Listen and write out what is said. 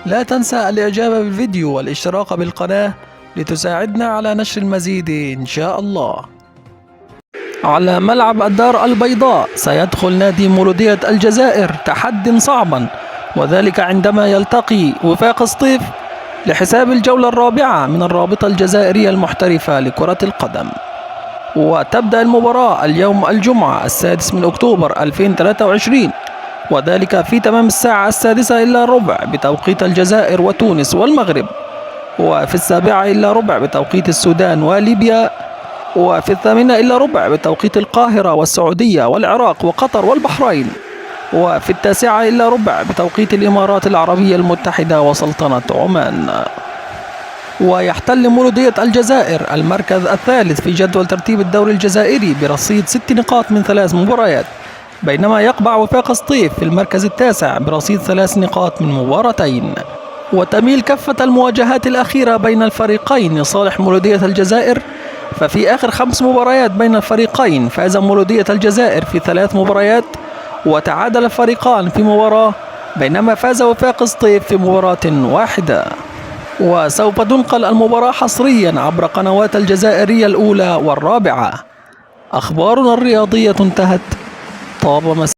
لا تنسى الإعجاب بالفيديو والاشتراك بالقناة لتساعدنا على نشر المزيد إن شاء الله. على ملعب الدار البيضاء سيدخل نادي مولودية الجزائر تحدٍ صعبا، وذلك عندما يلتقي وفاق سطيف لحساب الجولة الرابعة من الرابطة الجزائرية المحترفة لكرة القدم. وتبدأ المباراة اليوم الجمعة 6 من أكتوبر 2023، وذلك في تمام الساعة 6:15 بتوقيت الجزائر وتونس والمغرب، وفي 7:15 بتوقيت السودان وليبيا، وفي 8:15 بتوقيت القاهرة والسعودية والعراق وقطر والبحرين، وفي 9:15 بتوقيت الإمارات العربية المتحدة وسلطنة عمان. ويحتل مولودية الجزائر المركز الثالث في جدول ترتيب الدوري الجزائري برصيد 6 نقاط من 3 مباريات، بينما يقبع وفاق سطيف في المركز التاسع برصيد 3 نقاط من مباراتين. وتميل كفة المواجهات الأخيرة بين الفريقين لصالح مولودية الجزائر، ففي آخر 5 مباريات بين الفريقين فاز مولودية الجزائر في 3 مباريات، وتعادل الفريقان في مباراة، بينما فاز وفاق سطيف في مباراة واحدة. وسوف تنقل المباراة حصريا عبر قنوات الجزائرية الأولى والرابعة. أخبارنا الرياضية انتهت. طاب مساء.